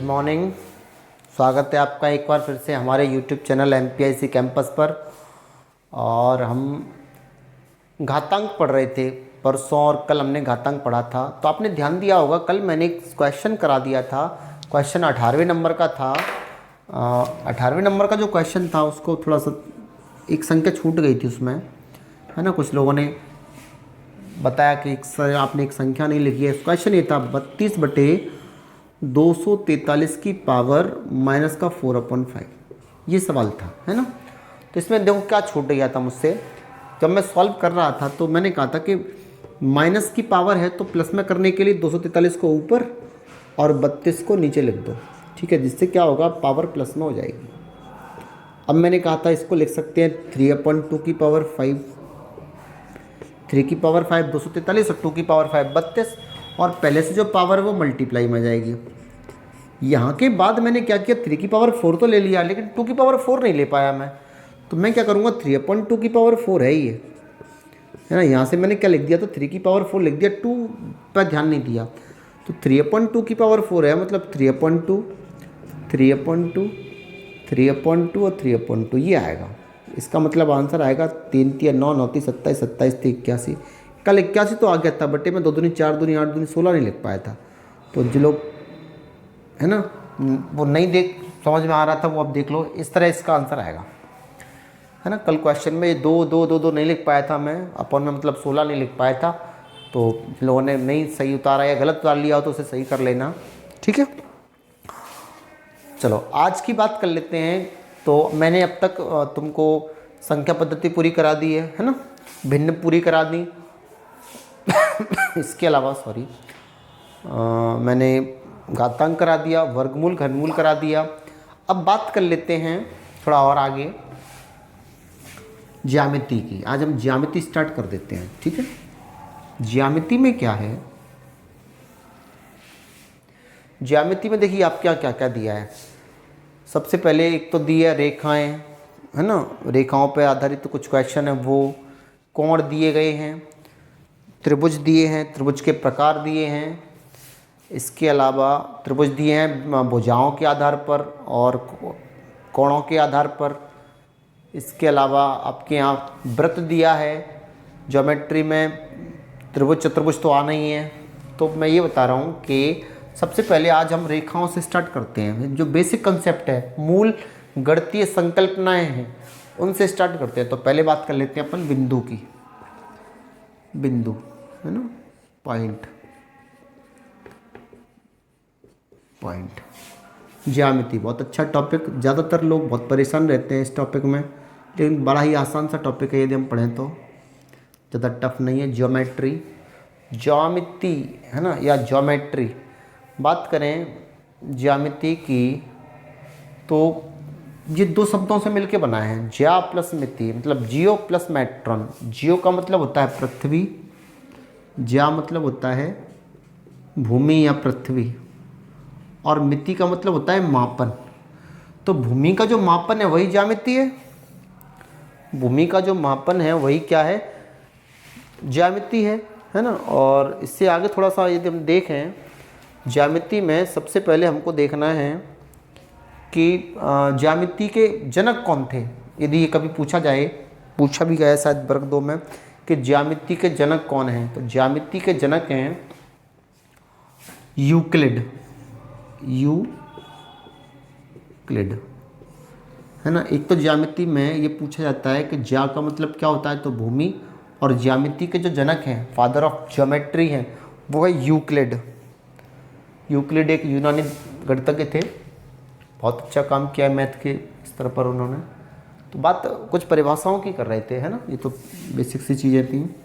Morning. स्वागत है आपका एक बार फिर से हमारे यूट्यूब चैनल MPIC कैंपस पर। और हम घातांक पढ़ रहे थे परसों और कल हमने घातांक पढ़ा था। तो आपने ध्यान दिया होगा कल मैंने एक क्वेश्चन करा दिया था। क्वेश्चन 18वें नंबर का था। 18वें नंबर का जो क्वेश्चन था उसको थोड़ा सा एक संख्या छूट गई थी उसमें, है ना। कुछ लोगों ने बताया कि आपने एक संख्या नहीं लिखी है। क्वेश्चन ये था 32/243 की पावर माइनस का 4/5, ये सवाल था, है ना। तो इसमें देखो क्या छूट गया था मुझसे। जब मैं सॉल्व कर रहा था तो मैंने कहा था कि माइनस की पावर है तो प्लस में करने के लिए 243 को ऊपर और 32 को नीचे लिख दो, ठीक है, जिससे क्या होगा पावर प्लस में हो जाएगी। अब मैंने कहा था इसको लिख सकते हैं 3/2 की पावर 5, 3 की पावर 5 243 और 2 की पावर 5 32, और पहले से जो पावर है वो मल्टीप्लाई में जाएगी। यहाँ के बाद मैंने क्या किया, 3 की पावर 4 तो ले लिया लेकिन 2 की पावर 4 नहीं ले पाया मैं। तो मैं क्या करूँगा, 3/2 की पावर 4 है ये, है ना। यहाँ से मैंने क्या लिख दिया, तो 3 की पावर 4 लिख दिया, 2 पर ध्यान नहीं दिया। तो 3/2 की पावर 4 है, मतलब 3/2, 3/2, 3/2 और 3/2 ये आएगा। इसका मतलब आंसर आएगा 3 3 9 9 3 27 27 3 81। कल 81 तो आ गया था बटे में 2 दूनी 4 दूनी 8 दूनी 16 नहीं लिख पाया था। तो जो लोग, है ना, वो नहीं देख समझ में आ रहा था वो अब देख लो, इस तरह इसका आंसर आएगा, है ना। कल क्वेश्चन में 2 2 2 2 नहीं लिख पाया था मैं, अपन में मतलब 16 नहीं लिख पाया था। तो लोगों ने नहीं सही उतारा या गलत उतार लिया हो तो उसे सही कर लेना, ठीक है। चलो आज की बात कर लेते हैं। तो मैंने अब तक तुमको संख्या पद्धति पूरी करा दी है ना, भिन्न पूरी करा दी। इसके अलावा मैंने घातांक करा दिया, वर्गमूल घनमूल करा दिया। अब बात कर लेते हैं थोड़ा और आगे ज्यामिति की। आज हम ज्यामिति स्टार्ट कर देते हैं, ठीक है। ज्यामिति में क्या है, ज्यामिति में देखिए आप क्या क्या क्या दिया है। सबसे पहले एक तो दी है रेखाएं, है ना। रेखाओं पर आधारित कुछ क्वेश्चन है वो। कोण दिए गए हैं, त्रिभुज दिए हैं, त्रिभुज के प्रकार दिए हैं। इसके अलावा त्रिभुज दिए हैं भुजाओं के आधार पर और कोणों के आधार पर। इसके अलावा आपके यहाँ वृत्त दिया है। ज्योमेट्री में त्रिभुज चतुर्भुज तो आना ही है। तो मैं ये बता रहा हूँ कि सबसे पहले आज हम रेखाओं से स्टार्ट करते हैं। जो बेसिक कंसेप्ट है, मूल गणितीय संकल्पनाएं हैं, उनसे स्टार्ट करते हैं। तो पहले बात कर लेते हैं अपन बिंदु की। बिंदु, है ना, पॉइंट। ज्यामिति बहुत अच्छा टॉपिक, ज़्यादातर लोग बहुत परेशान रहते हैं इस टॉपिक में, लेकिन बड़ा ही आसान सा टॉपिक है यदि हम पढ़ें तो, ज़्यादा टफ नहीं है। ज्योमेट्री, ज्यामिति, है ना, या ज्योमेट्री। बात करें ज्यामिति की तो ये दो शब्दों से मिलके बना है, ज्या प्लस मिति, मतलब जियो प्लस मैट्रॉन। जियो का मतलब होता है पृथ्वी, ज्या मतलब होता है भूमि या पृथ्वी, और मिति का मतलब होता है मापन। तो भूमि का जो मापन है वही ज्यामिति है, भूमि का जो मापन है वही क्या है, ज्यामिति है ना। और इससे आगे थोड़ा सा यदि हम देखें ज्यामिति में, सबसे पहले हमको देखना है कि ज्यामिति के जनक कौन थे। यदि ये कभी पूछा जाए, पूछा भी गया शायद वर्ग 2 में, कि ज्यामिति के जनक कौन हैं, तो ज्यामिति के जनक हैं यूक्लिड, यूक्लिड, है ना। एक तो ज्यामिति में ये पूछा जाता है कि ज्या का मतलब क्या होता है, तो भूमि, और ज्यामिति के जो जनक हैं, फादर ऑफ ज्योमेट्री हैं, वो है यूक्लिड। यूक्लिड एक यूनानी गणितज्ञ थे, बहुत अच्छा काम किया है मैथ के स्तर पर उन्होंने। तो बात कुछ परिभाषाओं की कर रहे थे, है ना। ये तो बेसिक सी चीज़ें थी,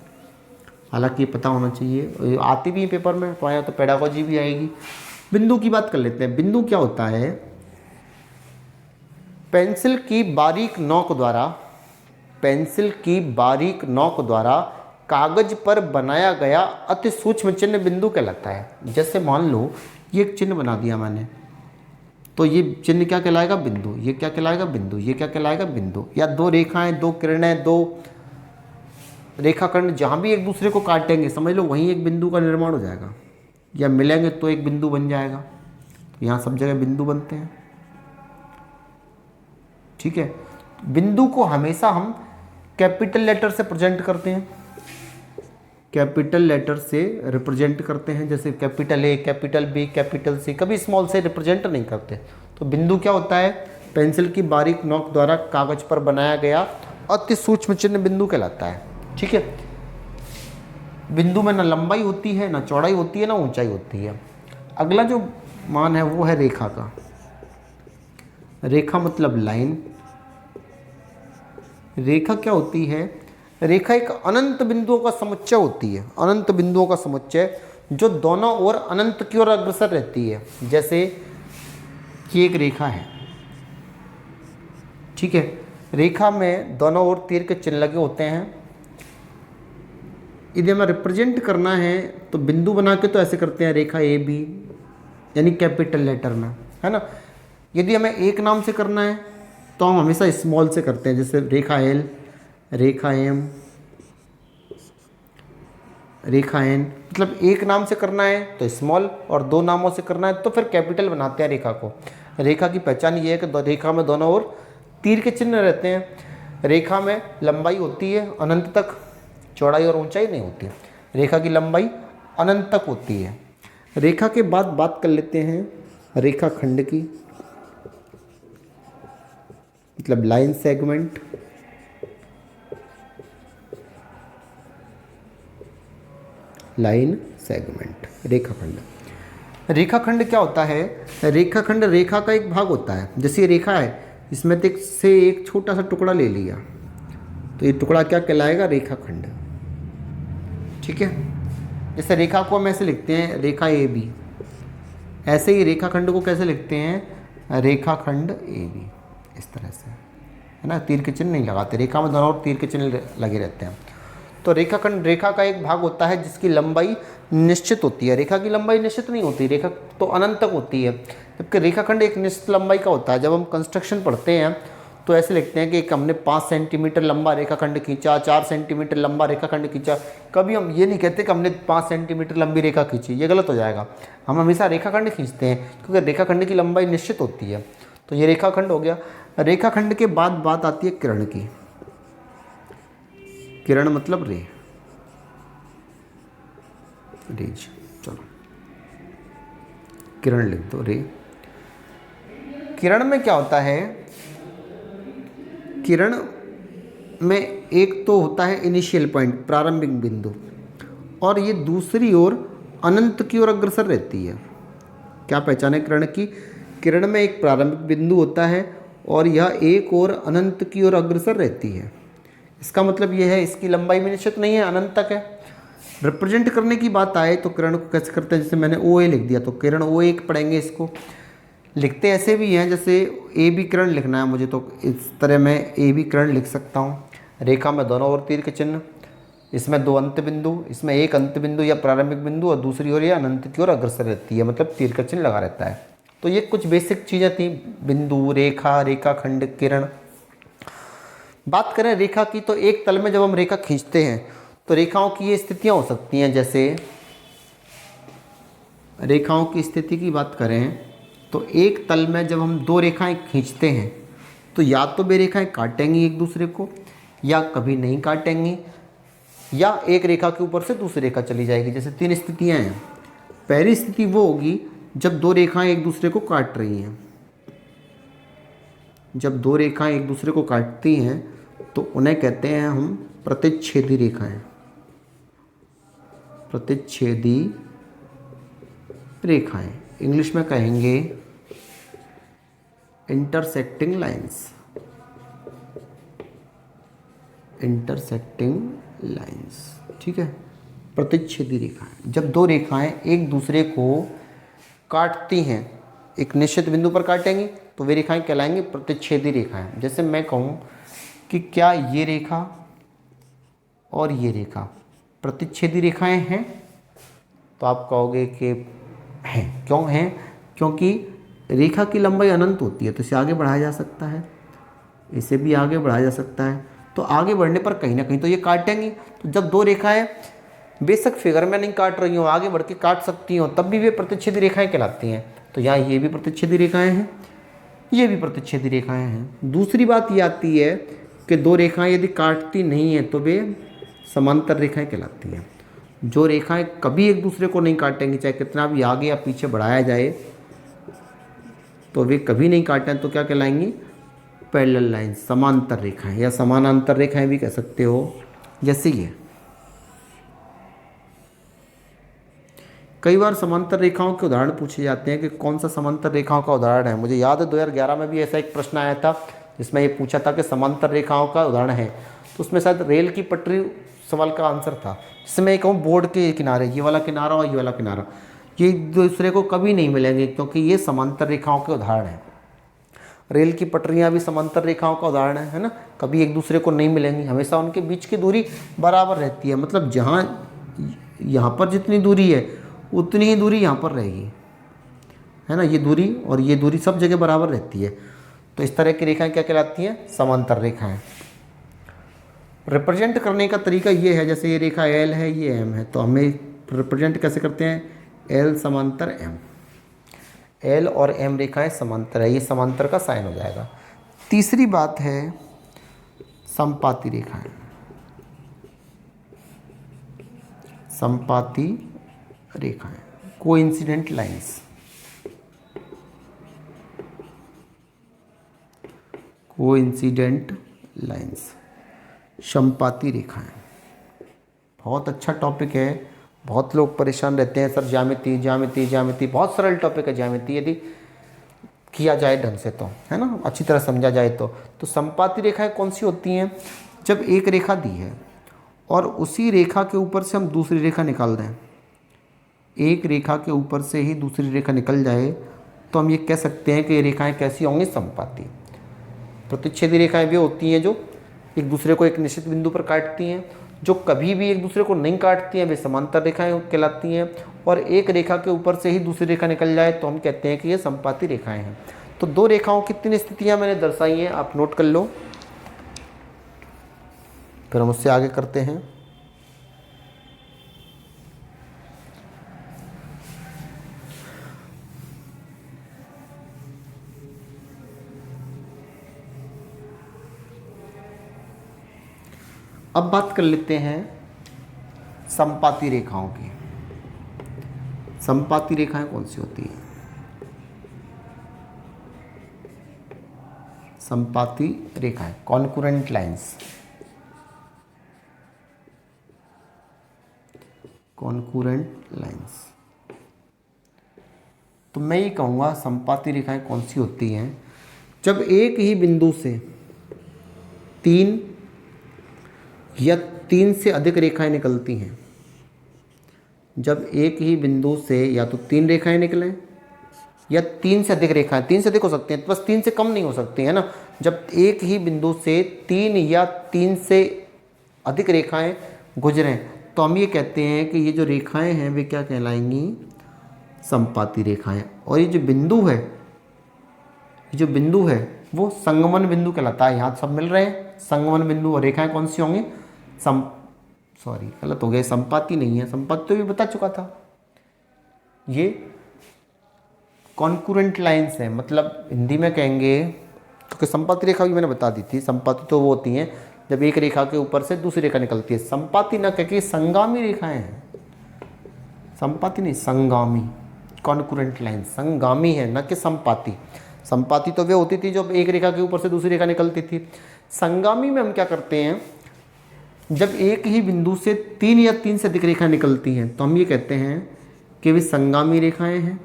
हालांकि ये पता होना चाहिए, आती भी है पेपर में, तो आया तो पेडागोजी भी आएगी। बिंदु की बात कर लेते हैं। बिंदु क्या होता है, पेंसिल की बारीक नोक द्वारा, पेंसिल की बारीक नोक द्वारा कागज पर बनाया गया अति सूक्ष्म चिन्ह बिंदु कहलाता है। जैसे मान लो ये एक चिन्ह बना दिया मैंने, तो ये चिन्ह क्या कहलाएगा, बिंदु। ये क्या कहलाएगा, बिंदु। ये क्या कहलाएगा, बिंदु। या दो रेखाएं, दो किरणें, दो रेखाखंड जहाँ भी एक दूसरे को काटेंगे, समझ लो वहीं एक बिंदु का निर्माण हो जाएगा, या मिलेंगे तो एक बिंदु बन जाएगा। तो यहाँ सब जगह बिंदु बनते हैं। ठीक है, बिंदु को हमेशा हम कैपिटल लेटर से प्रेजेंट करते हैं, कैपिटल लेटर से रिप्रेजेंट करते हैं, जैसे capital A, capital B, capital C, कभी स्मॉल से रिप्रेजेंट नहीं करते। तो बिंदु क्या होता है? पेंसिल की बारीक नोक द्वारा कागज पर बनाया गया अति सूक्ष्म चिन्ह बिंदु कहलाता है। ठीक है, बिंदु में ना लंबाई होती है, ना चौड़ाई होती है, ना ऊंचाई होती है। अगला जो मान है वो है रेखा का। रेखा मतलब लाइन। रेखा क्या होती है? रेखा एक अनंत बिंदुओं का समुच्चय होती है, अनंत बिंदुओं का समुच्चय जो दोनों ओर अनंत की ओर अग्रसर रहती है। जैसे ये एक रेखा है, ठीक है, रेखा में दोनों ओर तीर के चिन्ह लगे होते हैं। यदि हमें रिप्रेजेंट करना है तो बिंदु बना के तो ऐसे करते हैं, रेखा ए बी, यानी कैपिटल लेटर में, है ना। यदि हमें एक नाम से करना है तो हम हमेशा स्मॉल से करते हैं, जैसे रेखा एल, रेखा एम, रेखा एन। मतलब एक नाम से करना है तो स्मॉल, और दो नामों से करना है तो फिर कैपिटल बनाते हैं रेखा को। रेखा की पहचान ये है कि रेखा में दोनों ओर तीर के चिन्ह रहते हैं। रेखा में लंबाई होती है अनंत तक, चौड़ाई और ऊंचाई नहीं होती। रेखा की लंबाई अनंत तक होती है। रेखा के बाद बात कर लेते हैं रेखा खंड की, मतलब लाइन सेगमेंट। लाइन सेगमेंट, रेखाखंड। रेखाखंड क्या होता है? रेखाखंड रेखा का एक भाग होता है। जैसे ये रेखा है, इसमें से एक छोटा सा टुकड़ा ले लिया तो ये टुकड़ा क्या कहलाएगा? रेखाखंड। ठीक है, जैसे रेखा को हम ऐसे लिखते हैं, रेखा ए बी, ऐसे ही रेखाखंड को कैसे लिखते हैं? रेखाखंड ए बी, इस तरह से, है ना। तीर के चिन्ह नहीं लगाते, रेखा में दोनों ओर तीर के चिन्ह लगे रहते हैं। तो रेखाखंड रेखा का एक भाग होता है जिसकी लंबाई निश्चित होती है। रेखा की लंबाई निश्चित नहीं होती, रेखा तो अनंत तक होती है, जबकि रेखाखंड एक निश्चित लंबाई का होता है। जब हम कंस्ट्रक्शन पढ़ते हैं तो ऐसे लिखते हैं कि हमने 5 सेंटीमीटर लंबा रेखाखंड खींचा, 4 सेंटीमीटर लंबा रेखाखंड खींचा। कभी हम ये नहीं कहते कि हमने 5 सेंटीमीटर लंबी रेखा खींची, ये गलत हो जाएगा। हम हमेशा रेखाखंड खींचते हैं क्योंकि रेखाखंड की लंबाई निश्चित होती है। तो ये रेखाखंड हो गया। रेखाखंड के बाद बात आती है किरण की। किरण मतलब रे, रेज। चलो किरण लिख दो, रे। किरण में क्या होता है? किरण में एक तो होता है इनिशियल पॉइंट, प्रारंभिक बिंदु, और ये दूसरी ओर अनंत की ओर अग्रसर रहती है। क्या पहचान है किरण की? किरण में एक प्रारंभिक बिंदु होता है और यह एक ओर अनंत की ओर अग्रसर रहती है। इसका मतलब यह है इसकी लंबाई में निश्चित नहीं है, अनंत तक है। रिप्रेजेंट करने की बात आए तो किरण को कैसे करते हैं? जैसे मैंने ओ ए लिख दिया तो किरण ओ ए पढ़ेंगे। इसको लिखते ऐसे भी हैं, जैसे ए बी किरण लिखना है मुझे तो इस तरह मैं ए बी किरण लिख सकता हूँ। रेखा में दोनों ओर तीर के चिन्ह, इसमें 2 अंत बिंदु, इसमें एक अंत बिंदु या प्रारंभिक बिंदु और दूसरी ओर या अनंत की ओर अग्रसर रहती है, मतलब तीर का चिन्ह लगा रहता है। तो ये कुछ बेसिक चीज़ें थी, बिंदु, रेखा, रेखाखंड, किरण। बात करें रेखा की तो एक तल में जब हम रेखा खींचते हैं तो रेखाओं की ये स्थितियाँ हो सकती हैं। जैसे रेखाओं की स्थिति की बात करें तो एक तल में जब हम 2 रेखाएं खींचते हैं तो या तो वे रेखाएं काटेंगी एक दूसरे को, या कभी नहीं काटेंगी, या एक रेखा के ऊपर से दूसरी रेखा चली जाएगी। जैसे 3 स्थितियां हैं। पहली स्थिति वो होगी जब 2 रेखाएं एक दूसरे को काट रही हैं। जब 2 रेखाएं एक दूसरे को काटती हैं तो उन्हें कहते हैं हम प्रतिच्छेदी रेखाएं। प्रतिच्छेदी रेखाएं, इंग्लिश में कहेंगे इंटरसेक्टिंग लाइंस। इंटरसेक्टिंग लाइंस, ठीक है। प्रतिच्छेदी रेखाएं, जब 2 रेखाएं एक दूसरे को काटती हैं, एक निश्चित बिंदु पर काटेंगी तो वे रेखाएं कहलाएंगी प्रतिच्छेदी रेखाएं। जैसे मैं कहूँ कि क्या ये रेखा और ये रेखा प्रतिच्छेदी रेखाएं हैं, तो आप कहोगे कि हैं। क्यों हैं? क्योंकि रेखा की लंबाई अनंत होती है तो इसे आगे बढ़ाया जा सकता है, इसे भी आगे बढ़ाया जा सकता है। तो आगे बढ़ने पर कहीं ना कहीं तो ये काटेंगी। तो जब 2 रेखाएं बेशक फिगर में नहीं काट रही हो, आगे बढ़ के काट सकती हो, तब भी वे प्रतिच्छेदी रेखाएं कहलाती हैं। तो यहाँ ये भी प्रतिच्छेदी रेखाएं हैं, ये भी प्रतिच्छेदी रेखाएं हैं। दूसरी बात ये आती है कि दो रेखाएं यदि काटती नहीं हैं तो वे समांतर रेखाएं कहलाती हैं। जो रेखाएं कभी एक दूसरे को नहीं काटेंगी, चाहे कितना भी आगे या पीछे बढ़ाया जाए, तो वे कभी नहीं काटें तो क्या कहलाएंगी? पैरेलल लाइन, समांतर रेखाएं या समानांतर रेखाएं भी कह सकते हो। जैसे ये कई बार समांतर रेखाओं के उदाहरण पूछे जाते हैं कि कौन सा समांतर रेखाओं का उदाहरण है। मुझे याद है 2011 में भी ऐसा एक प्रश्न आया था जिसमें ये पूछा था कि समांतर रेखाओं का उदाहरण है, तो उसमें शायद रेल की पटरी सवाल का आंसर था, जिसमें मैं कहूँ बोर्ड के किनारे, ये वाला किनारा और ये वाला किनारा, ये दूसरे को कभी नहीं मिलेंगे क्योंकि ये समांतर रेखाओं के उदाहरण हैं। रेल की पटरियाँ भी समांतर रेखाओं का उदाहरण है ना, कभी एक दूसरे को नहीं मिलेंगी, हमेशा उनके बीच की दूरी बराबर रहती है। मतलब जहाँ यहाँ पर जितनी दूरी है उतनी ही दूरी यहाँ पर रहेगी, है ना। ये दूरी और ये दूरी सब जगह बराबर रहती है। तो इस तरह की रेखाएं क्या कहलाती हैं? समांतर रेखाएं। रिप्रेजेंट करने का तरीका ये है, जैसे ये रेखा एल है, ये एम है, तो हमें रिप्रेजेंट कैसे करते हैं? एल समांतर एम, एल और एम रेखाएं समांतर है, ये समांतर का साइन हो जाएगा। तीसरी बात है समपाती रेखाएं। समपाती रेखाएं, कोइंसिडेंट लाइंस, कोइंसिडेंट लाइंस, समपाती रेखाएं। बहुत अच्छा टॉपिक है, बहुत लोग परेशान रहते हैं सर ज्यामिति ज्यामिति ज्यामिति, बहुत सरल टॉपिक है ज्यामिति यदि किया जाए ढंग से, तो है ना, अच्छी तरह समझा जाए तो समपाती रेखाएं कौन सी होती हैं? जब एक रेखा दी है और उसी रेखा के ऊपर से हम दूसरी रेखा निकाल दें, एक रेखा के ऊपर से ही दूसरी रेखा निकल जाए, तो हम ये कह सकते हैं कि ये रेखाएं कैसी होंगी? समपाती। प्रतिच्छेदी रेखाएं वे होती हैं जो एक दूसरे को एक निश्चित बिंदु पर काटती हैं, जो कभी भी एक दूसरे को नहीं काटती हैं वे समांतर रेखाएं कहलाती हैं, और एक रेखा के ऊपर से ही दूसरी रेखा निकल जाए तो हम कहते हैं कि ये समपाती रेखाएं हैं। तो दो रेखाओं की तीन स्थितियां मैंने दर्शाई हैं, आप नोट कर लो, फिर हम उससे आगे करते हैं। अब बात कर लेते हैं समपाती रेखाओं की। समपाती रेखाएं कौन सी होती हैं? समपाती रेखाएं, कॉन्करेंट लाइंस, कॉन्करेंट लाइंस। तो मैं ये कहूँगा समपाती रेखाएं कौन सी होती हैं? जब एक ही बिंदु से तीन या तीन से अधिक रेखाएं निकलती हैं, जब एक ही बिंदु से या तो तीन रेखाएं निकलें या तीन से अधिक रेखाएं, तीन से अधिक हो सकती हैं, बस तीन से कम नहीं हो सकती है ना। जब एक ही बिंदु से तीन या तीन से अधिक रेखाएं गुजरें तो हम ये कहते हैं कि ये जो रेखाएं हैं वे क्या कहलाएंगी? समपाती रेखाएं। और ये जो बिंदु है, ये जो बिंदु है वो संगमन बिंदु कहलाता है। यहाँ सब मिल रहे हैं संगमन बिंदु, और रेखाएं कौन सी होंगी? सॉरी गलत हो गया, संपाती नहीं है, संपाती तो भी बता चुका था, ये कॉन्करेंट लाइंस है। मतलब हिंदी में कहेंगे, क्योंकि संपाती रेखा भी मैंने बता दी थी, संपाती तो वो होती हैं जब एक रेखा के ऊपर से दूसरी रेखा निकलती है। संपाती ना कह के संगामी रेखाएं हैं, संपाती नहीं, संगामी, कॉन्करेंट लाइन संगामी है, न कि संपाती। संपाती तो वे होती थी जब एक रेखा के ऊपर से दूसरी रेखा निकलती थी। संगामी में हम क्या करते हैं? जब एक ही बिंदु से तीन या तीन से अधिक रेखाएं निकलती हैं तो हम ये कहते हैं कि वे संगामी रेखाएं हैं,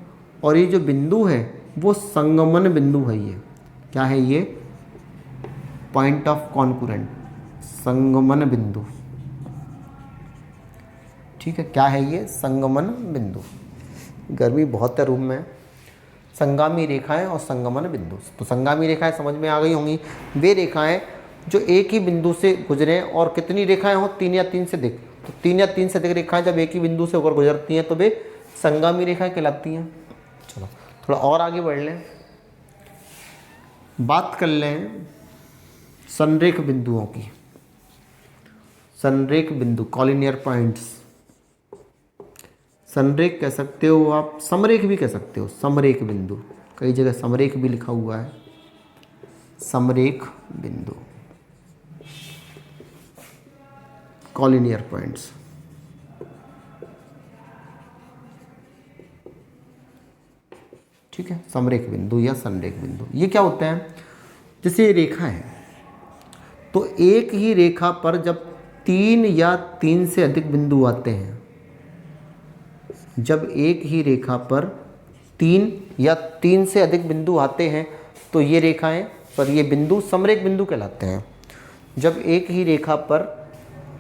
और ये जो बिंदु है वो संगमन बिंदु है। ये क्या है? ये पॉइंट ऑफ कॉन्करेंट, संगमन बिंदु। ठीक है, क्या है ये? संगमन बिंदु। गर्मी बहुत है रूम में। संगामी रेखाएं और संगमन बिंदु। तो संगामी रेखाएं समझ में आ गई होंगी, वे रेखाएं जो एक ही बिंदु से गुजरें, और कितनी रेखाएं हो? तीन या तीन से अधिक। तो तीन या तीन से अधिक रेखाएं जब एक ही बिंदु से होकर गुजरती हैं तो वे संगामी रेखाएं कहलाती हैं। चलो थोड़ा और आगे बढ़ लें, बात कर लें संरेख बिंदुओं की। संरेख बिंदु, कॉलिनियर पॉइंट्स, संरेख कह सकते हो आप, समरेख भी कह सकते हो, समरेख बिंदु, कई जगह समरेख भी लिखा हुआ है, समरेख बिंदु, कॉलिनियर पॉइंट्स। ठीक है, समरेख बिंदु या संरेख बिंदु। ये क्या होता है, जैसे ये रेखा है, तो एक ही रेखा पर जब 3 या 3 से अधिक बिंदु आते हैं, जब एक ही रेखा पर 3 या 3 से अधिक बिंदु आते हैं, तो ये रेखाएं पर ये बिंदु समरेख बिंदु कहलाते हैं। जब एक ही रेखा पर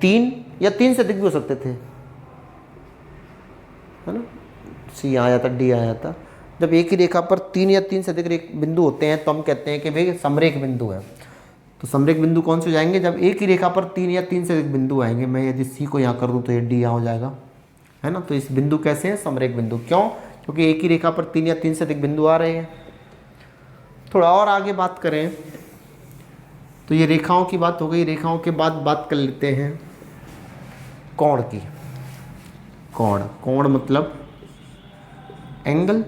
3 या 3 से अधिक भी हो सकते थे, है ना, सी आया था, डी आया था, जब एक ही रेखा पर 3 या 3 से अधिक बिंदु होते हैं तो हम कहते हैं कि भाई समरेख बिंदु है। तो समरेख बिंदु कौन से हो जाएंगे, जब एक ही रेखा पर 3 या 3 से अधिक बिंदु आएंगे। मैं यदि सी को यहाँ कर दूँ तो ये डी यहाँ हो जाएगा, है ना। तो इस बिंदु कैसे हैं, समरेख बिंदु। क्यों, क्योंकि एक ही रेखा पर 3 या 3 से अधिक बिंदु आ रहे हैं। थोड़ा और आगे बात करें तो ये रेखाओं की बात हो गई। रेखाओं के बाद बात कर लेते हैं कोण की। कोण मतलब एंगल।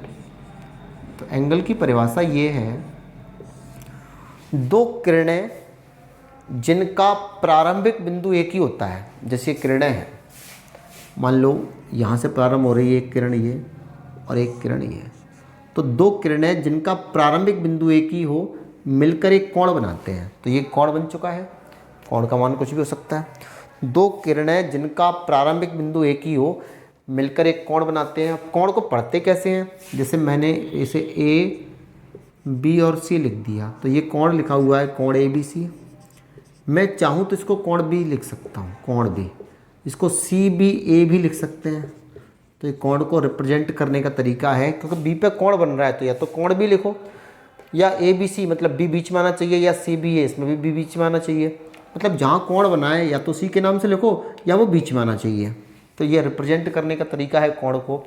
तो एंगल की परिभाषा ये है, दो किरणें जिनका प्रारंभिक बिंदु एक ही होता है। जैसे किरणें हैं, मान लो यहाँ से प्रारंभ हो रही है एक किरण ये, और एक किरण ये, तो दो किरणें जिनका प्रारंभिक बिंदु एक ही हो मिलकर एक कोण बनाते हैं। तो ये कोण बन चुका है। कोण का मान कुछ भी हो सकता है। दो किरणें जिनका प्रारंभिक बिंदु एक ही हो मिलकर एक कोण बनाते हैं। कोण को पढ़ते कैसे हैं, जैसे मैंने इसे ए बी और सी लिख दिया, तो ये कोण लिखा हुआ है, कोण ए बी सी। मैं चाहूँ तो इसको कोण बी लिख सकता हूँ, कोण बी। इसको सी बी ए भी लिख सकते हैं। तो ये कोण को रिप्रेजेंट करने का तरीका है, क्योंकि बी पे कोण बन रहा है तो या तो कोण बी लिखो, या ए बी सी मतलब बी बीच में आना चाहिए, या सी बी ए इसमें भी बी बीच में आना चाहिए। मतलब जहाँ कोण बनाए या तो सी के नाम से लिखो या वो बीच में आना चाहिए। तो ये रिप्रेजेंट करने का तरीका है कोण को।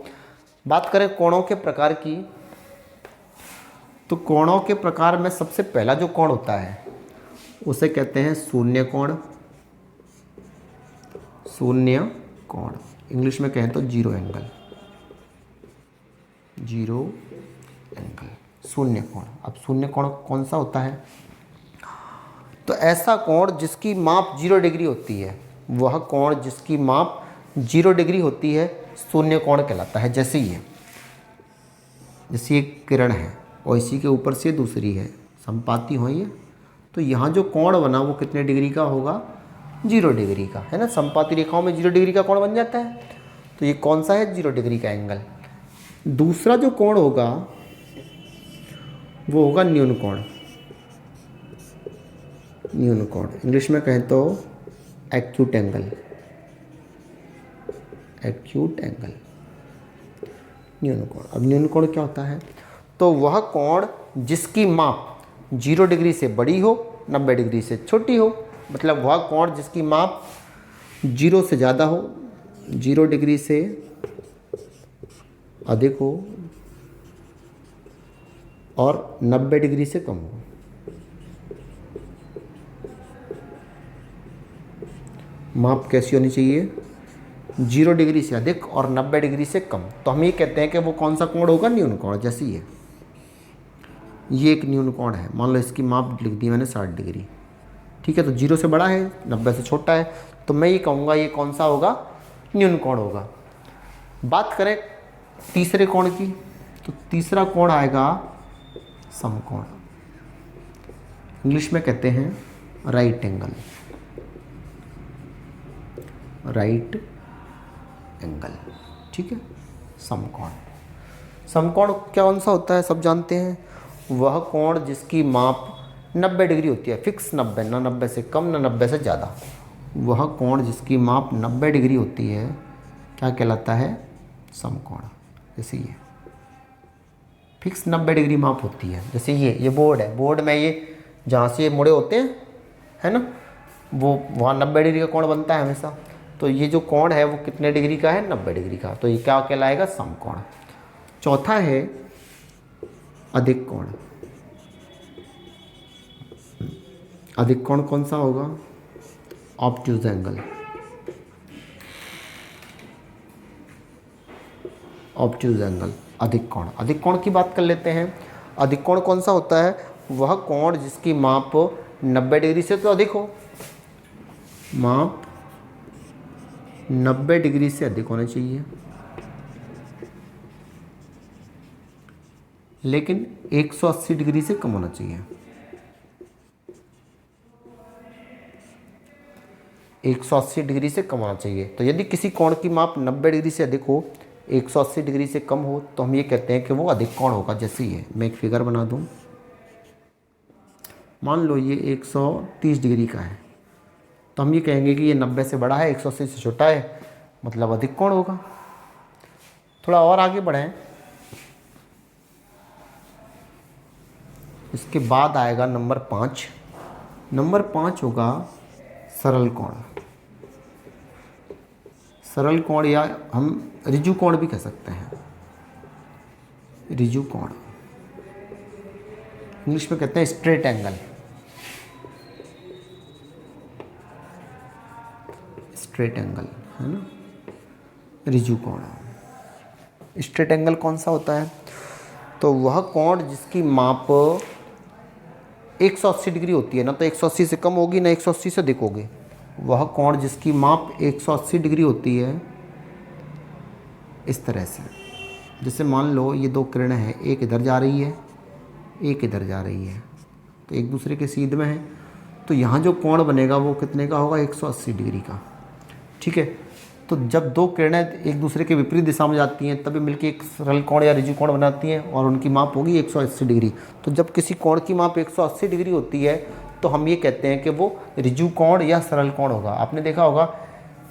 बात करें कोणों के प्रकार की, तो कोणों के प्रकार में सबसे पहला जो कोण होता है उसे कहते हैं शून्य कोण। शून्य कोण, इंग्लिश में कहें तो जीरो एंगल। जीरो एंगल, शून्य कोण। अब शून्य कोण कौन सा होता है, तो ऐसा कोण जिसकी माप 0 डिग्री होती है, वह कोण जिसकी माप 0 डिग्री होती है शून्य कोण कहलाता है। जैसे ये, जैसे एक किरण है और इसी के ऊपर से दूसरी है, संपाती हो ये, तो यहाँ जो कोण बना वो कितने डिग्री का होगा, 0 डिग्री का, है ना। संपाती रेखाओं में 0 डिग्री का कोण बन जाता है। तो ये कौन सा है, 0 डिग्री का एंगल। दूसरा जो कोण होगा वो होगा न्यून कोण। न्यून कोण, इंग्लिश में कहें तो एक्यूट एंगल। एक्यूट एंगल, न्यून कोण। अब न्यून कोण क्या होता है, तो वह कोण जिसकी माप 0 डिग्री से बड़ी हो, 90 डिग्री से छोटी हो। मतलब वह कोण जिसकी माप 0 से ज़्यादा हो, 0 डिग्री से अधिक हो, और 90 डिग्री से कम हो। माप कैसी होनी चाहिए, 0 डिग्री से अधिक और 90 डिग्री से कम। तो हम ये कहते हैं कि वो कौन सा कोण होगा, न्यून कोण। जैसे ये एक न्यून कोण है, मान लो इसकी माप लिख दी मैंने 60 डिग्री, ठीक है। तो 0 से बड़ा है, 90 से छोटा है, तो मैं ये कहूँगा ये कौन सा होगा, न्यून कोण होगा। बात करें तीसरे कोण की, तो तीसरा कोण आएगा समकोण। इंग्लिश में कहते हैं राइट एंगल। राइट एंगल, ठीक है, समकोण। समकोण क्या कौन सा होता है, सब जानते हैं। वह कोण जिसकी माप 90 डिग्री होती है, फिक्स 90, ना 90 से कम ना 90 से ज़्यादा। वह कोण जिसकी माप 90 डिग्री होती है क्या कहलाता है, समकोण। जैसे ये फिक्स 90 डिग्री माप होती है। जैसे ये बोर्ड है, बोर्ड में ये जहाँ से ये मुड़े होते हैं, है ना, वो वहाँ 90 डिग्री का कोण बनता है हमेशा। तो ये जो कोण है वो कितने डिग्री का है, 90 डिग्री का। तो ये क्या कहलाएगा, समकोण। चौथा है अधिक कोण। अधिक कोण कौन सा होगा, ऑब्ट्यूज एंगल। ऑब्ट्यूज एंगल, अधिक कोण। अधिक कोण की बात कर लेते हैं। अधिक कोण कौन सा होता है? वह कोण जिसकी माप 90 डिग्री से तो अधिक हो, माप 90 डिग्री से अधिक होना चाहिए, लेकिन 180 डिग्री से कम होना चाहिए। 180 डिग्री से कम होना चाहिए। तो यदि किसी कोण की माप 90 डिग्री से अधिक हो, 180 डिग्री से कम हो, तो हम ये कहते हैं कि वो अधिक कोण होगा। जैसे ये मैं एक फिगर बना दूं, मान लो ये 130 डिग्री का है, तो हम ये कहेंगे कि ये 90 से बड़ा है, 180 से छोटा है, मतलब अधिक कोण होगा। थोड़ा और आगे बढ़ें, इसके बाद आएगा नंबर 5। नंबर 5 होगा सरल कोण। सरल कोण या हम ऋजु कोण भी कह सकते हैं, ऋजु कोण। इंग्लिश में कहते हैं स्ट्रेट एंगल। स्ट्रेट एंगल है ना, ऋजु कोण। स्ट्रेट एंगल कौन सा होता है? तो वह कोण जिसकी माप 180 डिग्री होती है ना, तो 180 से कम होगी ना 180 से अधिक होगी। वह कोण जिसकी माप 180 डिग्री होती है, इस तरह से। जैसे मान लो ये दो किरणें हैं, एक इधर जा रही है, एक इधर जा रही है, तो एक दूसरे के सीध में है, तो यहाँ जो कोण बनेगा वो कितने का होगा? 180 डिग्री का। ठीक है, तो जब दो किरणें एक दूसरे के विपरीत दिशा में जाती हैं तभी मिलकर एक सरल कोण या ऋजु कोण बनाती हैं और उनकी माप होगी 180 डिग्री। तो जब किसी कोण की माप 180 डिग्री होती है तो हम ये कहते हैं कि वो ऋजु कोण या सरल कोण होगा। आपने देखा होगा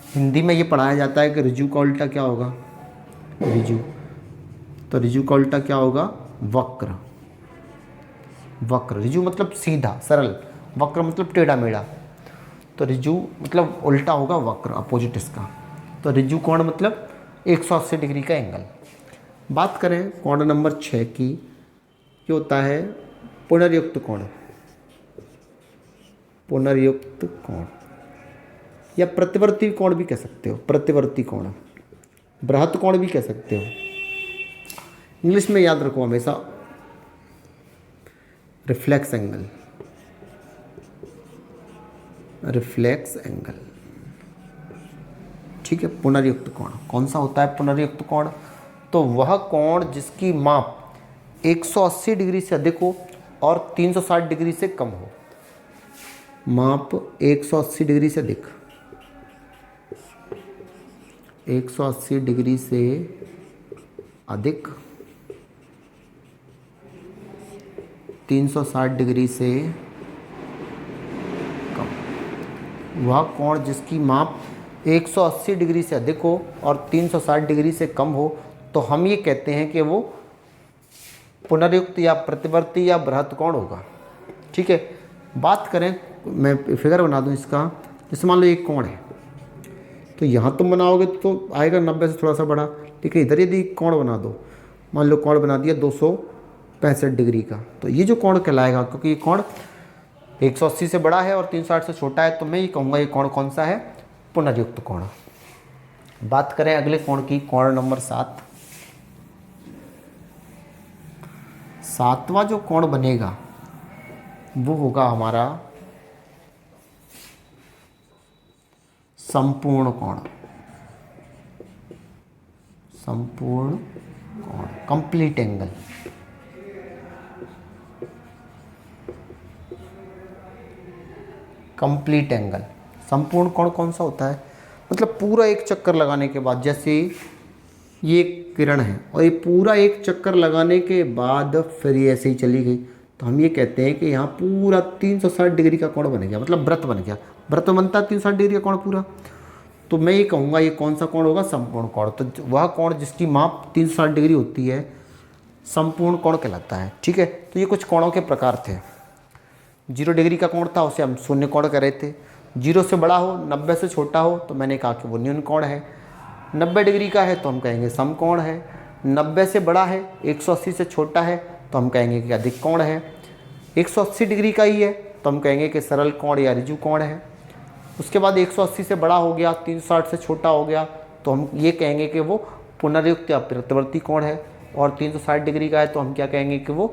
हिंदी में ये पढ़ाया जाता है कि ऋजु का उल्टा क्या होगा? ऋजु। तो ऋजु का उल्टा क्या होगा? वक्र। वक्र, ऋजु मतलब सीधा सरल, वक्र मतलब टेढ़ा मेढ़ा। तो ऋजु मतलब उल्टा होगा वक्र, अपोजिट इसका। तो ऋजु कोण मतलब 180 डिग्री का एंगल। बात करें कोण नंबर 6 की, ये होता है पुनर्युक्त कोण। पुनर्युक्त कोण या प्रतिवर्ती कोण भी कह सकते हो, प्रतिवर्ती कोण, बृहत कोण भी कह सकते हो। इंग्लिश में याद रखो हमेशा रिफ्लेक्स एंगल, रिफ्लेक्स एंगल। ठीक है, पुनर्युक्त कोण कौन सा होता है? पुनर्युक्त कोण तो वह कोण जिसकी माप 180 डिग्री से अधिक हो और 360 डिग्री से कम हो। माप 180 डिग्री से अधिक, 180 डिग्री से अधिक, 360 डिग्री से कम। वह कोण जिसकी माप 180 डिग्री से अधिक हो और 360 डिग्री से कम हो, तो हम ये कहते हैं कि वो पुनर्युक्त या प्रतिवर्ती या बृहत कोण होगा। ठीक है, बात करें, मैं फिगर बना दूं इसका। जैसे मान लो एक कोण है, तो यहाँ तुम बनाओगे तो आएगा 90 से थोड़ा सा बड़ा, लेकिन इधर यदि कोण बना दो, मान लो कोण बना दिया 265 डिग्री का, तो ये जो कोण कहलाएगा, क्योंकि ये कोण 180 से बड़ा है और 360 से छोटा है, तो मैं ये कहूँगा ये कोण कौन सा है? पुनर्युक्त कोण। बात करें अगले कोण की, कोण नंबर 7। सातवां जो कोण बनेगा वो होगा हमारा संपूर्ण कोण। संपूर्ण कोण, कंप्लीट एंगल। कंप्लीट एंगल, संपूर्ण कोण कौन सा होता है? मतलब पूरा एक चक्कर लगाने के बाद, जैसे ये किरण है और ये पूरा एक चक्कर लगाने के बाद फिर ये ऐसे ही चली गई, तो हम ये कहते हैं कि यहाँ पूरा 360 डिग्री का कोण बन गया, मतलब वृत्त बन गया। वृत्त बनता है 360 डिग्री का कोण पूरा। तो मैं ये कहूँगा ये कौन सा कोण होगा? संपूर्ण कोण। तो वह कोण जिसकी माप 360 डिग्री होती है संपूर्ण कोण कहलाता है। ठीक है, तो ये कुछ कोणों के प्रकार थे। 0 डिग्री का कोण था, उसे हम शून्य कोण कह रहे थे। 0 से बड़ा हो, 90 से छोटा हो, तो मैंने कहा कि वो न्यून कोण है। 90 डिग्री का है तो हम कहेंगे समकोण है। 90 से बड़ा है, 180 से छोटा है, तो हम कहेंगे कि अधिक कोण है। 180 डिग्री का ही है तो हम कहेंगे कि सरल कोण या ऋजु कोण है। उसके बाद 180 से बड़ा हो गया, 360 से छोटा हो गया, तो हम ये कहेंगे कि वो पुनर्युक्त या प्रत्यावर्ती कोण है, और 360 डिग्री का है तो हम क्या कहेंगे कि वो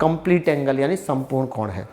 कंप्लीट एंगल यानी संपूर्ण कोण है।